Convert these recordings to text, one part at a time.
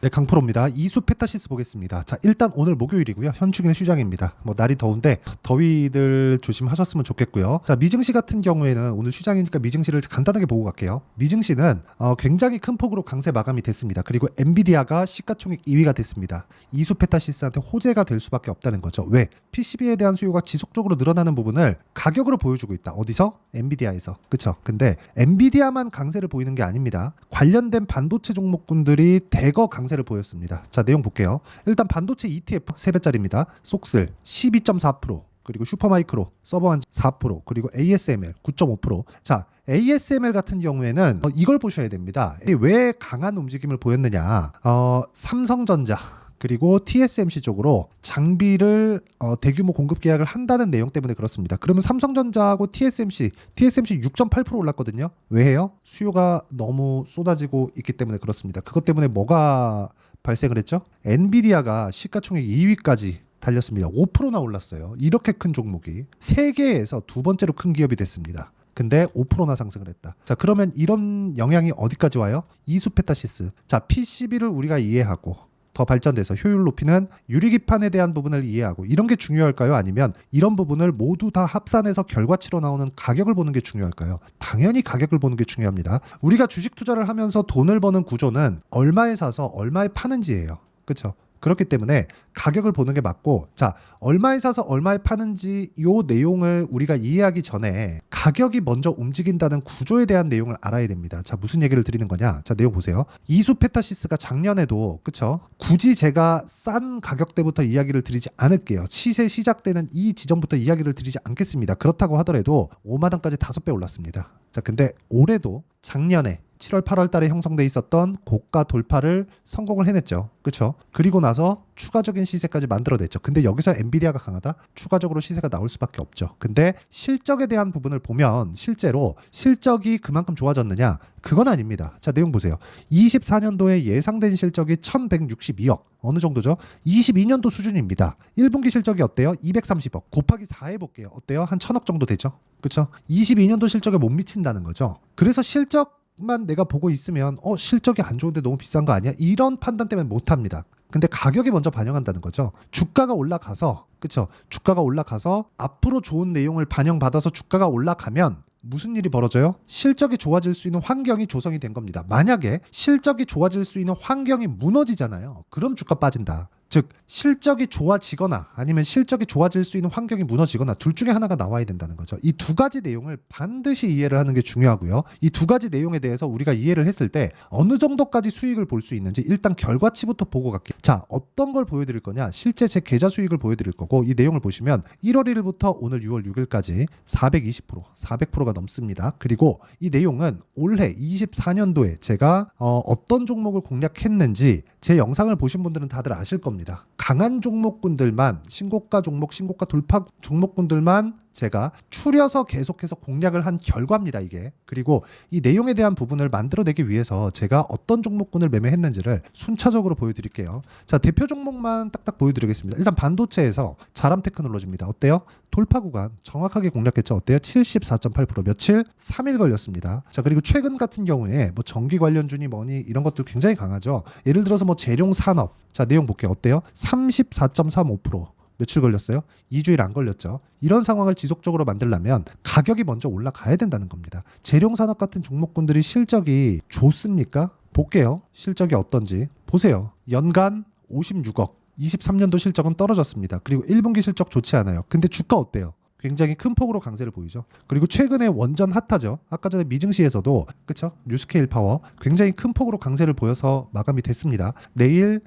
네, 강프로입니다. 이수 페타시스 보겠습니다. 자, 일단 오늘 목요일이고요. 현충일 휴장입니다. 뭐 날이 더운데 더위들 조심하셨으면 좋겠고요. 자, 미증시 같은 경우에는 오늘 휴장이니까 미증시를 간단하게 보고 갈게요. 미증시는 굉장히 큰 폭으로 강세 마감이 됐습니다. 그리고 엔비디아가 시가총액 2위가 됐습니다. 이수 페타시스한테 호재가 될 수밖에 없다는 거죠. 왜? PCB에 대한 수요가 지속적으로 늘어나는 부분을 가격으로 보여주고 있다. 어디서? 엔비디아에서. 그쵸? 근데 엔비디아만 강세를 보이는 게 아닙니다. 관련된 반도체 종목군들이 대거 강세를 보였습니다. 자, 내용 볼게요. 일단 반도체 ETF 3배짜리입니다. 속슬 12.4%, 그리고 슈퍼마이크로, 서버원 4%, 그리고 ASML 9.5%. 자, ASML 같은 경우에는 이걸 보셔야 됩니다. 왜 강한 움직임을 보였느냐? 삼성전자 그리고 TSMC 쪽으로 장비를 대규모 공급 계약을 한다는 내용 때문에 그렇습니다. 그러면 삼성전자하고 TSMC 6.8% 올랐거든요. 왜 해요? 수요가 너무 쏟아지고 있기 때문에 그렇습니다. 그것 때문에 뭐가 발생을 했죠? 엔비디아가 시가총액 2위까지 달렸습니다. 5%나 올랐어요. 이렇게 큰 종목이 세계에서 두 번째로 큰 기업이 됐습니다. 근데 5%나 상승을 했다. 자, 그러면 이런 영향이 어디까지 와요? 이수 페타시스. 자, PCB를 우리가 이해하고 더 발전돼서 효율 높이는 유리기판에 대한 부분을 이해하고 이런 게 중요할까요? 아니면 이런 부분을 모두 다 합산해서 결과치로 나오는 가격을 보는 게 중요할까요? 당연히 가격을 보는 게 중요합니다. 우리가 주식 투자를 하면서 돈을 버는 구조는 얼마에 사서 얼마에 파는지예요. 그렇죠? 그렇기 때문에 가격을 보는 게 맞고, 자, 얼마에 사서 얼마에 파는지 요 내용을 우리가 이해하기 전에 가격이 먼저 움직인다는 구조에 대한 내용을 알아야 됩니다. 자, 무슨 얘기를 드리는 거냐? 자, 내용 보세요. 이수 페타시스가 작년에도, 그쵸? 굳이 제가 싼 가격대부터 이야기를 드리지 않을게요. 시세 시작되는 이 지점부터 이야기를 드리지 않겠습니다. 그렇다고 하더라도 5만 원까지 5배 올랐습니다. 자, 근데 올해도 작년에 7월 8월 달에 형성돼 있었던 고가 돌파를 성공을 해냈죠. 그렇죠? 그리고 나서 추가적인 시세까지 만들어냈죠. 근데 여기서 엔비디아가 강하다? 추가적으로 시세가 나올 수밖에 없죠. 근데 실적에 대한 부분을 보면 실제로 실적이 그만큼 좋아졌느냐? 그건 아닙니다. 자, 내용 보세요. 24년도에 예상된 실적이 1162억. 어느 정도죠? 22년도 수준입니다. 1분기 실적이 어때요? 230억. 곱하기 4 해볼게요. 어때요? 한 1000억 정도 되죠? 그렇죠? 22년도 실적에 못 미친다는 거죠. 그래서 실적만 내가 보고 있으면 실적이 안 좋은데 너무 비싼 거 아니야? 이런 판단 때문에 못합니다. 근데 가격이 먼저 반영한다는 거죠. 주가가 올라가서, 그쵸? 주가가 올라가서 앞으로 좋은 내용을 반영받아서 주가가 올라가면 무슨 일이 벌어져요? 실적이 좋아질 수 있는 환경이 조성이 된 겁니다. 만약에 실적이 좋아질 수 있는 환경이 무너지잖아요. 그럼 주가 빠진다. 즉 실적이 좋아지거나 아니면 실적이 좋아질 수 있는 환경이 무너지거나 둘 중에 하나가 나와야 된다는 거죠. 이 두 가지 내용을 반드시 이해를 하는 게 중요하고요. 이 두 가지 내용에 대해서 우리가 이해를 했을 때 어느 정도까지 수익을 볼 수 있는지 일단 결과치부터 보고 갈게요. 자, 어떤 걸 보여드릴 거냐? 실제 제 계좌 수익을 보여드릴 거고, 이 내용을 보시면 1월 1일부터 오늘 6월 6일까지 420%, 400%가 넘습니다. 그리고 이 내용은 올해 24년도에 제가 어떤 종목을 공략했는지 제 영상을 보신 분들은 다들 아실 겁니다. 강한 종목군들만, 신고가 종목, 신고가 돌파 종목군들만 제가 추려서 계속해서 공략을 한 결과입니다, 이게. 그리고 이 내용에 대한 부분을 만들어내기 위해서 제가 어떤 종목군을 매매했는지를 순차적으로 보여드릴게요. 자, 대표 종목만 딱딱 보여드리겠습니다. 일단 반도체에서 자람 테크놀로지입니다. 어때요? 돌파 구간 정확하게 공략했죠. 어때요? 74.8%. 며칠? 3일 걸렸습니다. 자, 그리고 최근 같은 경우에 뭐 전기 관련주니 뭐니 이런 것들 굉장히 강하죠. 예를 들어서 뭐 재룡 산업. 자, 내용 볼게요. 어때요? 34.35%. 며칠 걸렸어요? 2주일 안 걸렸죠. 이런 상황을 지속적으로 만들려면 가격이 먼저 올라가야 된다는 겁니다. 재룡산업 같은 종목군들이 실적이 좋습니까? 볼게요. 실적이 어떤지. 보세요. 연간 56억. 23년도 실적은 떨어졌습니다. 그리고 1분기 실적 좋지 않아요. 근데 주가 어때요? 굉장히 큰 폭으로 강세를 보이죠. 그리고 최근에 원전 핫하죠. 아까 전에 미증시에서도, 그쵸? 뉴스케일 파워 굉장히 큰 폭으로 강세를 보여서 마감이 됐습니다. 내일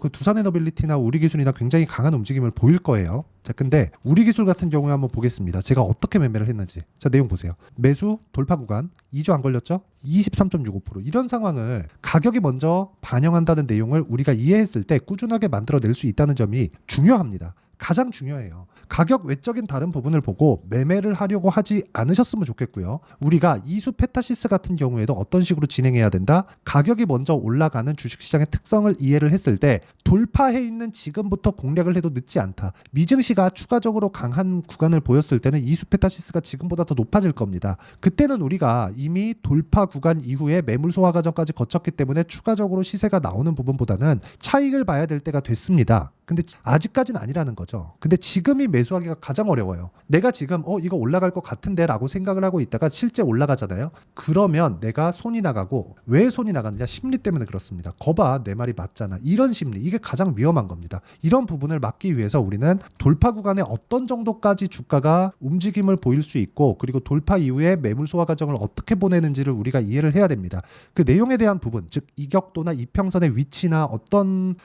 그 두산에너빌리티나 우리기술이나 굉장히 강한 움직임을 보일 거예요. 자, 근데 우리기술 같은 경우에 한번 보겠습니다. 제가 어떻게 매매를 했는지. 자, 내용 보세요. 매수 돌파 구간 2주 안 걸렸죠? 23.65%. 이런 상황을 가격이 먼저 반영한다는 내용을 우리가 이해했을 때 꾸준하게 만들어낼 수 있다는 점이 중요합니다. 가장 중요해요. 가격 외적인 다른 부분을 보고 매매를 하려고 하지 않으셨으면 좋겠고요. 우리가 이수 페타시스 같은 경우에도 어떤 식으로 진행해야 된다? 가격이 먼저 올라가는 주식시장의 특성을 이해를 했을 때 돌파해 있는 지금부터 공략을 해도 늦지 않다. 미증시가 추가적으로 강한 구간을 보였을 때는 이수 페타시스가 지금보다 더 높아질 겁니다. 그때는 우리가 이미 돌파 구간 이후에 매물 소화 과정까지 거쳤기 때문에 추가적으로 시세가 나오는 부분보다는 차익을 봐야 될 때가 됐습니다. 근데 아직까지는 아니라는 거죠. 근데 지금이 매수하기가 가장 어려워요. 내가 지금 이거 올라갈 것 같은데 라고 생각을 하고 있다가 실제 올라가잖아요. 그러면 내가 손이 나가고, 왜 손이 나가느냐? 심리 때문에 그렇습니다. 거봐, 내 말이 맞잖아. 이런 심리, 이게 가장 위험한 겁니다. 이런 부분을 막기 위해서 우리는 돌파 구간에 어떤 정도까지 주가가 움직임을 보일 수 있고, 그리고 돌파 이후에 매물 소화 과정을 어떻게 보내는지를 우리가 이해를 해야 됩니다. 그 내용에 대한 부분, 즉 이격도나 이평선의 위치나 어떤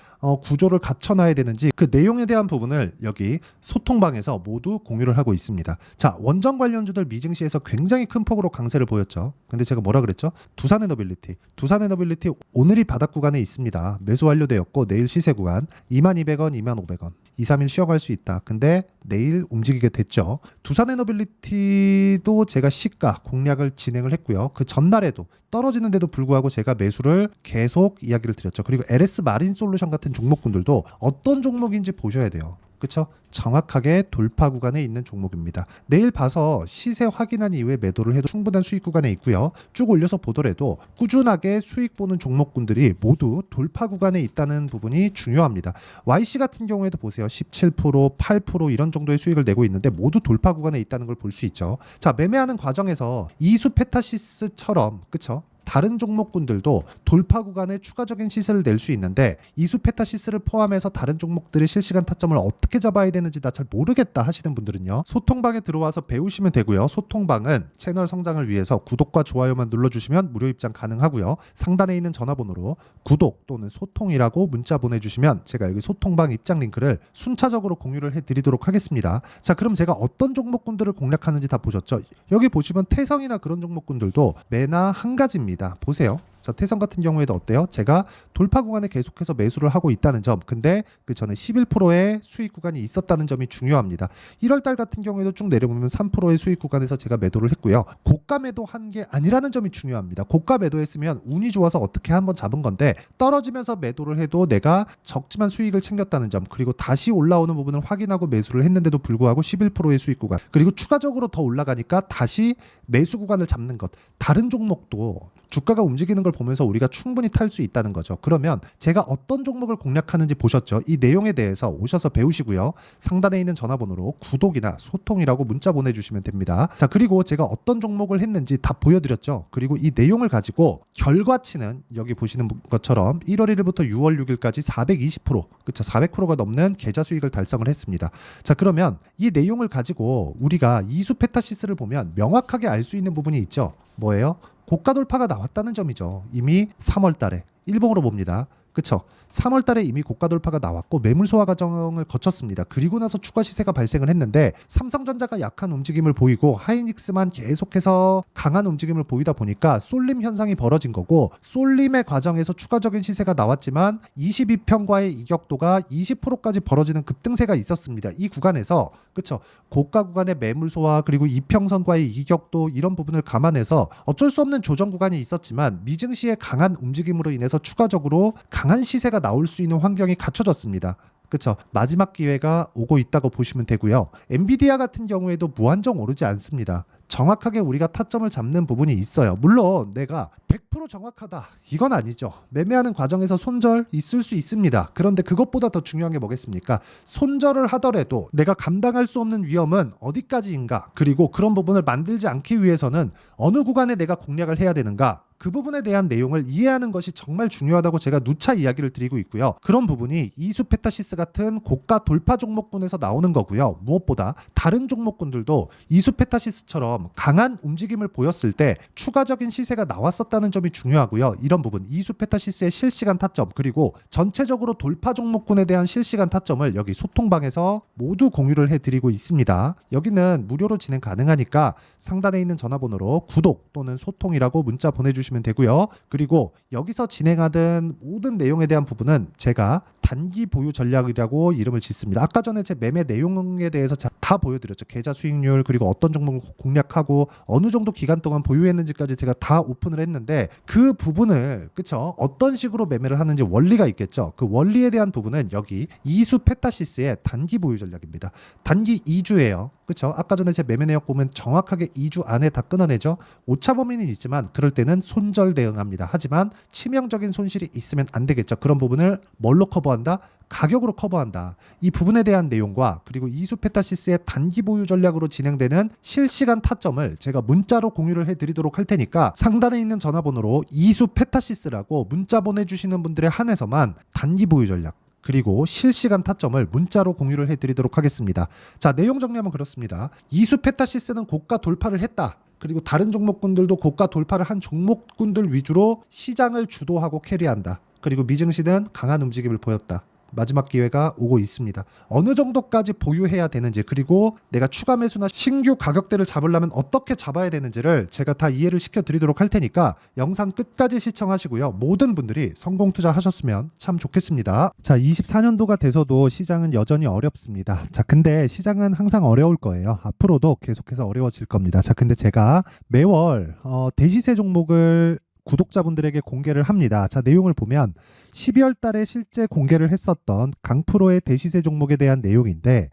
구조를 갖춰놔야 되는지, 그 내용에 대한 부분을 여기 소통방에서 모두 공유를 하고 있습니다. 자, 원전 관련주들 미증시에서 굉장히 큰 폭으로 강세를 보였죠. 근데 제가 뭐라 그랬죠? 두산에너빌리티 오늘이 바닥 구간에 있습니다. 매수 완료되었고 내일 시세 구간 22,000원, 25,000원 2, 3일 쉬어갈 수 있다. 근데 내일 움직이게 됐죠. 두산에너빌리티도 제가 시가 공략을 진행을 했고요. 그 전날에도 떨어지는데도 불구하고 제가 매수를 계속 이야기를 드렸죠. 그리고 LS 마린솔루션 같은 종목군들도 어떤 종목인지 보셔야 돼요. 그렇죠? 정확하게 돌파 구간에 있는 종목입니다. 내일 봐서 시세 확인한 이후에 매도를 해도 충분한 수익 구간에 있고요. 쭉 올려서 보더라도 꾸준하게 수익 보는 종목군들이 모두 돌파 구간에 있다는 부분이 중요합니다. YC 같은 경우에도 보세요. 17%, 8% 이런 정도의 수익을 내고 있는데 모두 돌파 구간에 있다는 걸 볼 수 있죠. 자, 매매하는 과정에서 이수 페타시스처럼, 그렇죠? 다른 종목군들도 돌파 구간에 추가적인 시세를 낼 수 있는데 이수 페타시스를 포함해서 다른 종목들의 실시간 타점을 어떻게 잡아야 되는지 나 잘 모르겠다 하시는 분들은요, 소통방에 들어와서 배우시면 되고요. 소통방은 채널 성장을 위해서 구독과 좋아요만 눌러주시면 무료 입장 가능하고요. 상단에 있는 전화번호로 구독 또는 소통이라고 문자 보내주시면 제가 여기 소통방 입장 링크를 순차적으로 공유를 해드리도록 하겠습니다. 자, 그럼 제가 어떤 종목군들을 공략하는지 다 보셨죠? 여기 보시면 태성이나 그런 종목군들도 매나 한 가지입니다. 보세요. 자, 태성 같은 경우에도 어때요? 제가 돌파 구간에 계속해서 매수를 하고 있다는 점, 근데 그 전에 11%의 수익 구간이 있었다는 점이 중요합니다. 1월달 같은 경우에도 쭉 내려보면 3%의 수익 구간에서 제가 매도를 했고요. 고가 매도한 게 아니라는 점이 중요합니다. 고가 매도했으면 운이 좋아서 어떻게 한번 잡은 건데 떨어지면서 매도를 해도 내가 적지만 수익을 챙겼다는 점, 그리고 다시 올라오는 부분을 확인하고 매수를 했는데도 불구하고 11%의 수익 구간, 그리고 추가적으로 더 올라가니까 다시 매수 구간을 잡는 것. 다른 종목도 주가가 움직이는 걸 보면서 우리가 충분히 탈 수 있다는 거죠. 그러면 제가 어떤 종목을 공략하는지 보셨죠? 이 내용에 대해서 오셔서 배우시고요. 상단에 있는 전화번호로 구독이나 소통이라고 문자 보내주시면 됩니다. 자, 그리고 제가 어떤 종목을 했는지 다 보여드렸죠. 그리고 이 내용을 가지고 결과치는 여기 보시는 것처럼 1월 1일부터 6월 6일까지 420%, 그쵸? 400%가 넘는 계좌 수익을 달성을 했습니다. 자, 그러면 이 내용을 가지고 우리가 이수 페타시스를 보면 명확하게 알 수 있는 부분이 있죠. 뭐예요? 고가 돌파가 나왔다는 점이죠. 이미 3월 달에 일봉으로 봅니다. 그쵸? 3월 달에 이미 고가 돌파가 나왔고 매물 소화 과정을 거쳤습니다. 그리고 나서 추가 시세가 발생을 했는데 삼성전자가 약한 움직임을 보이고 하이닉스만 계속해서 강한 움직임을 보이다 보니까 쏠림 현상이 벌어진 거고, 쏠림의 과정에서 추가적인 시세가 나왔지만 22평과의 이격도가 20%까지 벌어지는 급등세가 있었습니다. 이 구간에서, 그쵸? 고가 구간의 매물 소화 그리고 이평선과의 이격도, 이런 부분을 감안해서 어쩔 수 없는 조정 구간이 있었지만 미증시의 강한 움직임으로 인해서 추가적으로 강한 시세가 나올 수 있는 환경이 갖춰졌습니다. 그렇죠. 마지막 기회가 오고 있다고 보시면 되고요. 엔비디아 같은 경우에도 무한정 오르지 않습니다. 정확하게 우리가 타점을 잡는 부분이 있어요. 물론 내가 100% 정확하다, 이건 아니죠. 매매하는 과정에서 손절 있을 수 있습니다. 그런데 그것보다 더 중요한 게 뭐겠습니까? 손절을 하더라도 내가 감당할 수 없는 위험은 어디까지인가, 그리고 그런 부분을 만들지 않기 위해서는 어느 구간에 내가 공략을 해야 되는가, 그 부분에 대한 내용을 이해하는 것이 정말 중요하다고 제가 누차 이야기를 드리고 있고요. 그런 부분이 이수 페타시스 같은 고가 돌파 종목군에서 나오는 거고요. 무엇보다 다른 종목군들도 이수 페타시스처럼 강한 움직임을 보였을 때 추가적인 시세가 나왔었다는 점이 중요하고요. 이런 부분, 이수 페타시스의 실시간 타점, 그리고 전체적으로 돌파 종목군에 대한 실시간 타점을 여기 소통방에서 모두 공유를 해드리고 있습니다. 여기는 무료로 진행 가능하니까 상단에 있는 전화번호로 구독 또는 소통이라고 문자 보내주시면 되고요. 그리고 여기서 진행하던 모든 내용에 대한 부분은 제가 단기 보유 전략이라고 이름을 짓습니다. 아까 전에 제 매매 내용에 대해서 다 보여드렸죠. 계좌 수익률 그리고 어떤 종목을 공략하고 어느 정도 기간 동안 보유했는지까지 제가 다 오픈을 했는데 그 부분을 그쵸? 어떤 식으로 매매를 하는지 원리가 있겠죠. 그 원리에 대한 부분은 여기 이수 페타시스의 단기 보유 전략입니다. 단기 2주예요. 그쵸? 아까 전에 제 매매 내역 보면 정확하게 2주 안에 다 끊어내죠. 오차 범위는 있지만 그럴 때는 손절 대응합니다. 하지만 치명적인 손실이 있으면 안 되겠죠. 그런 부분을 뭘로 커버한다? 가격으로 커버한다. 이 부분에 대한 내용과 그리고 이수 페타시스의 단기 보유 전략으로 진행되는 실시간 타점을 제가 문자로 공유를 해드리도록 할 테니까 상단에 있는 전화번호로 이수 페타시스라고 문자 보내주시는 분들에 한해서만 단기 보유 전략 그리고 실시간 타점을 문자로 공유를 해드리도록 하겠습니다. 자, 내용 정리하면 그렇습니다. 이수 페타시스는 고가 돌파를 했다. 그리고 다른 종목군들도 고가 돌파를 한 종목군들 위주로 시장을 주도하고 캐리한다. 그리고 미증시는 강한 움직임을 보였다. 마지막 기회가 오고 있습니다. 어느 정도까지 보유해야 되는지 그리고 내가 추가 매수나 신규 가격대를 잡으려면 어떻게 잡아야 되는지를 제가 다 이해를 시켜드리도록 할 테니까 영상 끝까지 시청하시고요. 모든 분들이 성공 투자하셨으면 참 좋겠습니다. 자, 24년도가 돼서도 시장은 여전히 어렵습니다. 자, 근데 시장은 항상 어려울 거예요. 앞으로도 계속해서 어려워질 겁니다. 자, 근데 제가 매월 대시세 종목을 구독자분들에게 공개를 합니다. 자, 내용을 보면 12월 달에 실제 공개를 했었던 강프로의 대시세 종목에 대한 내용인데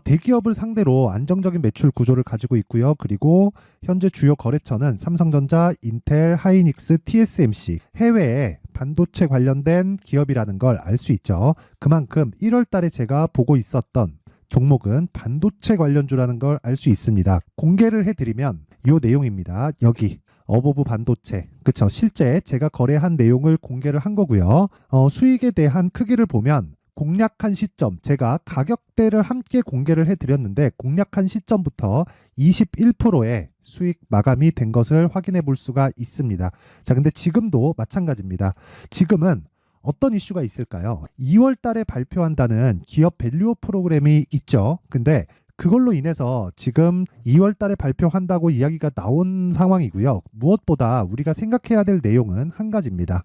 대기업을 상대로 안정적인 매출 구조를 가지고 있고요. 그리고 현재 주요 거래처는 삼성전자, 인텔, 하이닉스, TSMC 해외에 반도체 관련된 기업이라는 걸 알 수 있죠. 그만큼 1월 달에 제가 보고 있었던 종목은 반도체 관련주라는 걸 알 수 있습니다. 공개를 해드리면 이 내용입니다. 여기 어보브 반도체, 그쵸? 실제 제가 거래한 내용을 공개를 한 거고요. 수익에 대한 크기를 보면 공략한 시점, 제가 가격대를 함께 공개를 해드렸는데 공략한 시점부터 21%의 수익 마감이 된 것을 확인해 볼 수가 있습니다. 자, 근데 지금도 마찬가지입니다. 지금은 어떤 이슈가 있을까요? 2월 달에 발표한다는 기업 밸류업 프로그램이 있죠. 근데 그걸로 인해서 지금 2월 달에 발표한다고 이야기가 나온 상황이고요. 무엇보다 우리가 생각해야 될 내용은 한 가지입니다.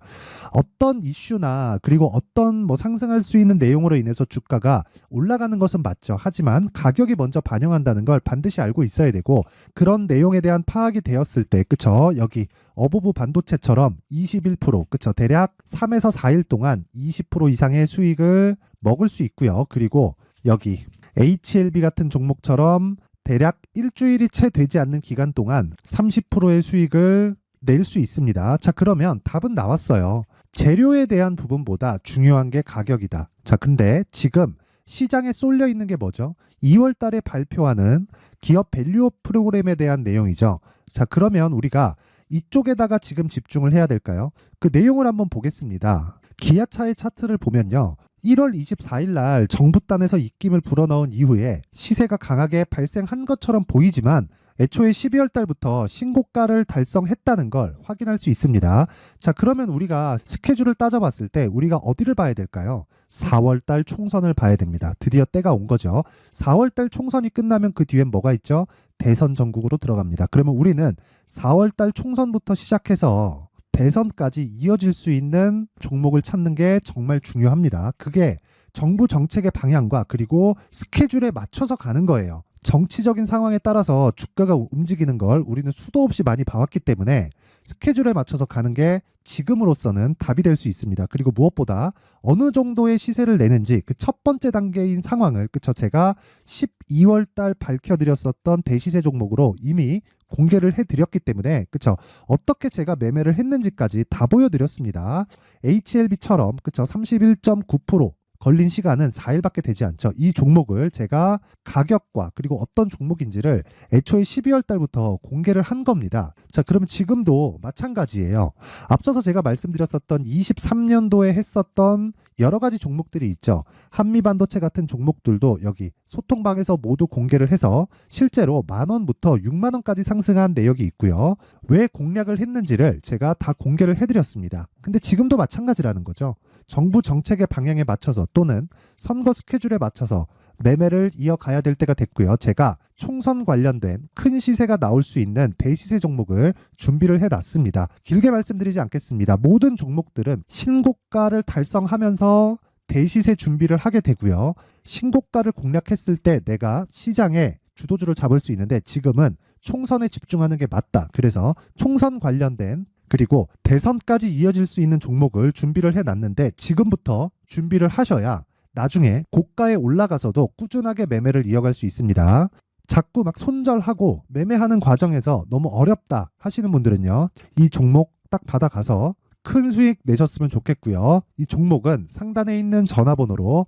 어떤 이슈나 그리고 어떤 상승할 수 있는 내용으로 인해서 주가가 올라가는 것은 맞죠. 하지만 가격이 먼저 반영한다는 걸 반드시 알고 있어야 되고 그런 내용에 대한 파악이 되었을 때 그쵸? 여기 어보브 반도체처럼 21% 그쵸? 대략 3에서 4일 동안 20% 이상의 수익을 먹을 수 있고요. 그리고 여기 HLB 같은 종목처럼 대략 일주일이 채 되지 않는 기간 동안 30%의 수익을 낼 수 있습니다. 자, 그러면 답은 나왔어요. 재료에 대한 부분보다 중요한 게 가격이다. 자, 근데 지금 시장에 쏠려 있는 게 뭐죠? 2월 달에 발표하는 기업 밸류업 프로그램에 대한 내용이죠. 자, 그러면 우리가 이쪽에다가 지금 집중을 해야 될까요? 그 내용을 한번 보겠습니다. 기아차의 차트를 보면요. 1월 24일 날 정부단에서 입김을 불어넣은 이후에 시세가 강하게 발생한 것처럼 보이지만 애초에 12월 달부터 신고가를 달성했다는 걸 확인할 수 있습니다. 자, 그러면 우리가 스케줄을 따져봤을 때 우리가 어디를 봐야 될까요? 4월 달 총선을 봐야 됩니다. 드디어 때가 온 거죠. 4월 달 총선이 끝나면 그 뒤엔 뭐가 있죠? 대선 전국으로 들어갑니다. 그러면 우리는 4월 달 총선부터 시작해서 대선까지 이어질 수 있는 종목을 찾는 게 정말 중요합니다. 그게 정부 정책의 방향과 그리고 스케줄에 맞춰서 가는 거예요. 정치적인 상황에 따라서 주가가 움직이는 걸 우리는 수도 없이 많이 봐왔기 때문에 스케줄에 맞춰서 가는 게 지금으로서는 답이 될 수 있습니다. 그리고 무엇보다 어느 정도의 시세를 내는지 그 첫 번째 단계인 상황을 그쵸 제가 12월 달 밝혀드렸었던 대시세 종목으로 이미 공개를 해드렸기 때문에 그쵸 어떻게 제가 매매를 했는지까지 다 보여드렸습니다. HLB처럼 그쵸 31.9% 걸린 시간은 4일밖에 되지 않죠. 이 종목을 제가 가격과 그리고 어떤 종목인지를 애초에 12월 달부터 공개를 한 겁니다. 자, 그러면 지금도 마찬가지예요. 앞서서 제가 말씀드렸었던 23년도에 했었던 여러 가지 종목들이 있죠. 한미반도체 같은 종목들도 여기 소통방에서 모두 공개를 해서 실제로 10,000원부터 60,000원까지 상승한 내역이 있고요. 왜 공략을 했는지를 제가 다 공개를 해드렸습니다. 근데 지금도 마찬가지라는 거죠. 정부 정책의 방향에 맞춰서 또는 선거 스케줄에 맞춰서 매매를 이어가야 될 때가 됐고요. 제가 총선 관련된 큰 시세가 나올 수 있는 대시세 종목을 준비를 해놨습니다. 길게 말씀드리지 않겠습니다. 모든 종목들은 신고가를 달성하면서 대시세 준비를 하게 되고요. 신고가를 공략했을 때 내가 시장에 주도주를 잡을 수 있는데 지금은 총선에 집중하는 게 맞다. 그래서 총선 관련된 그리고 대선까지 이어질 수 있는 종목을 준비를 해놨는데 지금부터 준비를 하셔야 나중에 고가에 올라가서도 꾸준하게 매매를 이어갈 수 있습니다. 자꾸 막 손절하고 매매하는 과정에서 너무 어렵다 하시는 분들은요. 이 종목 딱 받아가서 큰 수익 내셨으면 좋겠고요. 이 종목은 상단에 있는 전화번호로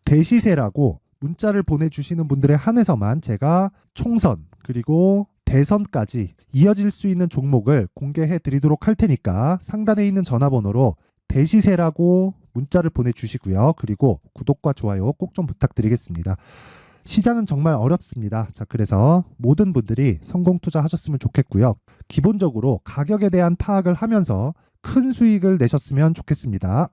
대시세라고 문자를 보내주시는 분들에 한해서만 제가 총선 그리고 대선까지 이어질 수 있는 종목을 공개해 드리도록 할 테니까 상단에 있는 전화번호로 대시세라고 문자를 보내주시고요. 그리고 구독과 좋아요 꼭 좀 부탁드리겠습니다. 시장은 정말 어렵습니다. 자, 그래서 모든 분들이 성공 투자하셨으면 좋겠고요. 기본적으로 가격에 대한 파악을 하면서 큰 수익을 내셨으면 좋겠습니다.